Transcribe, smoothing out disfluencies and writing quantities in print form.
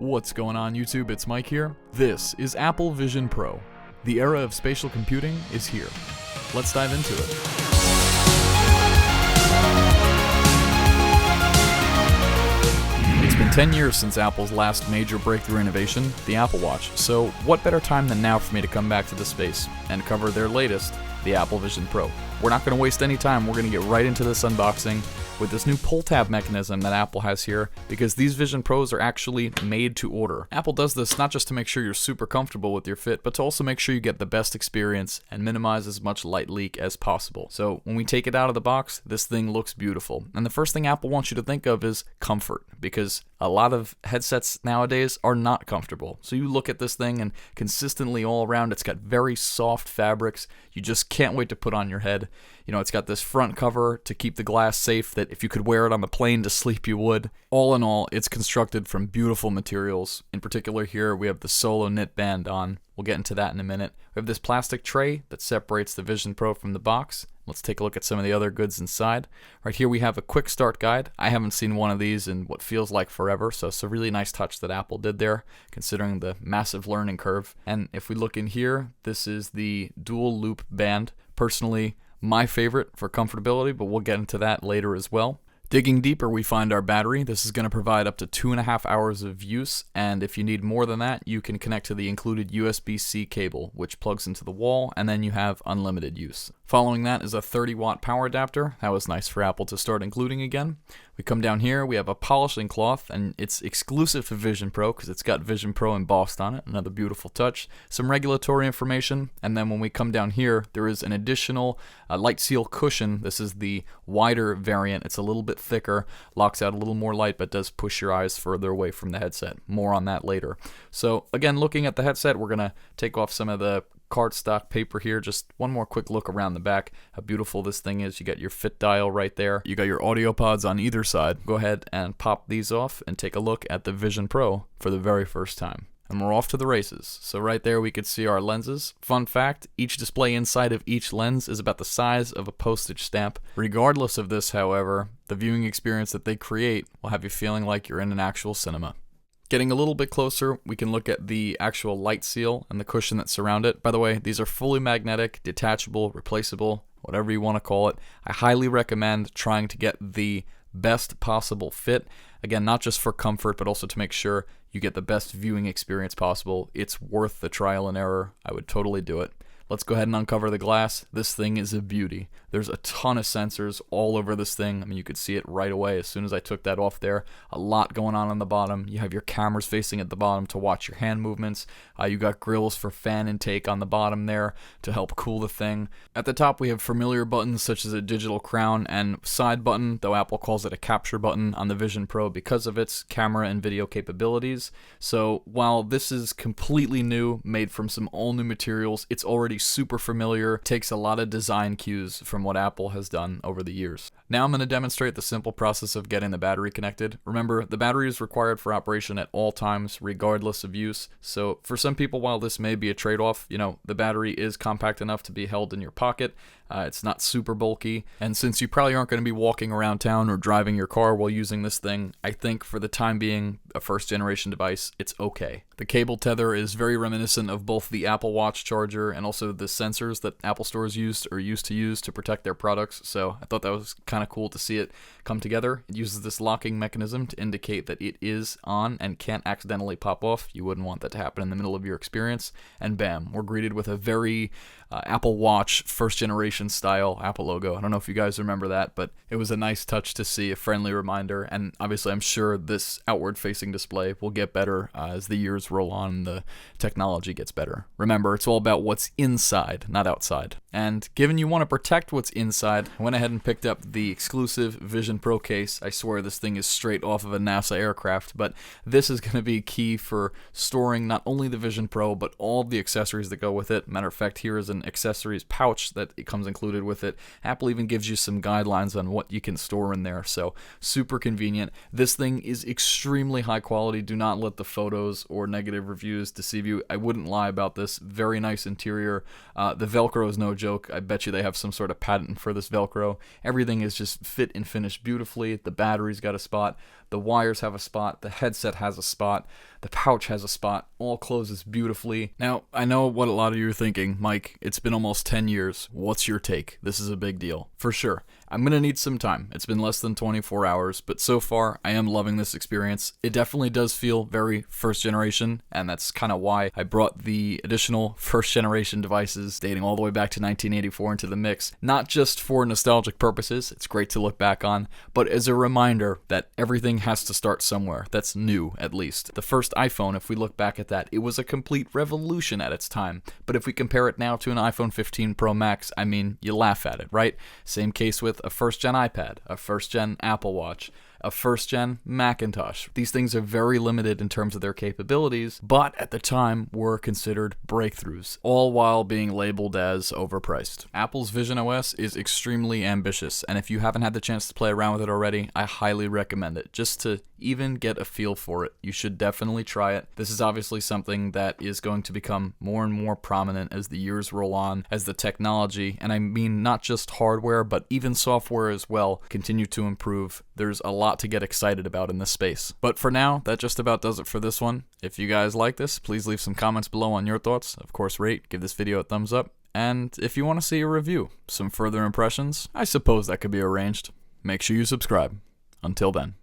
What's going on YouTube? It's Mike here. This is Apple Vision Pro. The era of spatial computing is here. Let's dive into it. It's been 10 years since Apple's last major breakthrough innovation, the Apple Watch, so what better time than now for me to come back to this space and cover their latest, the Apple Vision Pro. We're not going to waste any time, we're going to get right into this unboxing with this new pull tab mechanism that Apple has here, because these Vision Pros are actually made to order. Apple does this not just to make sure you're super comfortable with your fit, but to also make sure you get the best experience and minimize as much light leak as possible. So when we take it out of the box, this thing looks beautiful. And the first thing Apple wants you to think of is comfort, because a lot of headsets nowadays are not comfortable. So you look at this thing and consistently all around, it's got very soft fabrics. You just can't wait to put on your head. You know, it's got this front cover to keep the glass safe that if you could wear it on the plane to sleep, you would. All in all, it's constructed from beautiful materials. In particular here, we have the Solo knit band on. We'll get into that in a minute. We have this plastic tray that separates the Vision Pro from the box. Let's take a look at some of the other goods inside. Right here we have a quick start guide. I haven't seen one of these in what feels like forever, so it's a really nice touch that Apple did there, considering the massive learning curve. And if we look in here, this is the dual loop band. Personally, my favorite for comfortability, but we'll get into that later as well. Digging deeper, we find our battery. This is going to provide up to 2.5 hours of use, and if you need more than that, you can connect to the included USB-C cable, which plugs into the wall, and then you have unlimited use. Following that is a 30-watt power adapter. That was nice for Apple to start including again. We come down here, we have a polishing cloth, and it's exclusive to Vision Pro because it's got Vision Pro embossed on it. Another beautiful touch. Some regulatory information, and then when we come down here, there is an additional light seal cushion. This is the wider variant. It's a little bit thicker, locks out a little more light, but does push your eyes further away from the headset. More on that later. So again, looking at the headset, we're going to take off some of the cardstock paper here. Just one more quick look around the back. How beautiful this thing is. You got your fit dial right there. You got your audio pods on either side. Go ahead and pop these off and take a look at the Vision Pro for the very first time. And we're off to the races. So right there we could see our lenses. Fun fact, each display inside of each lens is about the size of a postage stamp. Regardless of this, however, the viewing experience that they create will have you feeling like you're in an actual cinema. Getting a little bit closer, we can look at the actual light seal and the cushion that surround it. By the way, these are fully magnetic, detachable, replaceable, whatever you want to call it. I highly recommend trying to get the best possible fit. Again, not just for comfort, but also to make sure you get the best viewing experience possible. It's worth the trial and error. I would totally do it. Let's go ahead and uncover the glass. This thing is a beauty. There's a ton of sensors all over this thing. I mean, you could see it right away as soon as I took that off there. A lot going on the bottom. You have your cameras facing at the bottom to watch your hand movements. You got grills for fan intake on the bottom there to help cool the thing. At the top, we have familiar buttons such as a digital crown and side button, though Apple calls it a capture button on the Vision Pro because of its camera and video capabilities. So while this is completely new, made from some all new materials, it's already super familiar, takes a lot of design cues from what Apple has done over the years. Now I'm going to demonstrate the simple process of getting the battery connected. Remember, the battery is required for operation at all times, regardless of use. So for some people, while this may be a trade-off, you know, the battery is compact enough to be held in your pocket. It's not super bulky, and since you probably aren't going to be walking around town or driving your car while using this thing, I think for the time being, a first-generation device, it's okay. The cable tether is very reminiscent of both the Apple Watch charger and also the sensors that Apple stores used or used to use to protect their products, so I thought that was kind of cool to see it come together. It uses this locking mechanism to indicate that it is on and can't accidentally pop off. You wouldn't want that to happen in the middle of your experience, and bam, we're greeted with a very Apple Watch first-generation style Apple logo. I don't know if you guys remember that, but it was a nice touch to see, a friendly reminder, and obviously I'm sure this outward-facing display will get better as the years roll on and the technology gets better. Remember, it's all about what's inside, not outside. And given you want to protect what's inside, I went ahead and picked up the exclusive Vision Pro case. I swear this thing is straight off of a NASA aircraft, but this is going to be key for storing not only the Vision Pro, but all the accessories that go with it. Matter of fact, here is an accessories pouch that it comes included with it. Apple even gives you some guidelines on what you can store in there, so super convenient. This thing is extremely high quality. Do not let the photos or negative reviews deceive you. I wouldn't lie about this. Very nice interior. The Velcro is no joke. I bet you they have some sort of patent for this Velcro. Everything is just fit and finished beautifully. The battery's got a spot. The wires have a spot, the headset has a spot, the pouch has a spot, all closes beautifully. Now, I know what a lot of you are thinking, Mike, it's been almost 10 years. What's your take? This is a big deal. For sure. I'm gonna need some time. It's been less than 24 hours, but so far, I am loving this experience. It definitely does feel very first generation, and that's kind of why I brought the additional first generation devices dating all the way back to 1984 into the mix. Not just for nostalgic purposes, it's great to look back on, but as a reminder that everything has to start somewhere. That's new, at least. The first iPhone, if we look back at that, it was a complete revolution at its time. But if we compare it now to an iPhone 15 Pro Max, I mean, you laugh at it, right? Same case with a first-gen iPad, a first-gen Apple Watch, a first-gen Macintosh. These things are very limited in terms of their capabilities, but at the time were considered breakthroughs, all while being labeled as overpriced. Apple's Vision OS is extremely ambitious, and if you haven't had the chance to play around with it already, I highly recommend it. Just to even get a feel for it, you should definitely try it. This is obviously something that is going to become more and more prominent as the years roll on, as the technology, and I mean not just hardware, but even software as well, continue to improve. There's a lot to get excited about in this space. But for now, that just about does it for this one. If you guys like this, please leave some comments below on your thoughts. Of course, rate, give this video a thumbs up. And if you want to see a review, some further impressions, I suppose that could be arranged. Make sure you subscribe. Until then.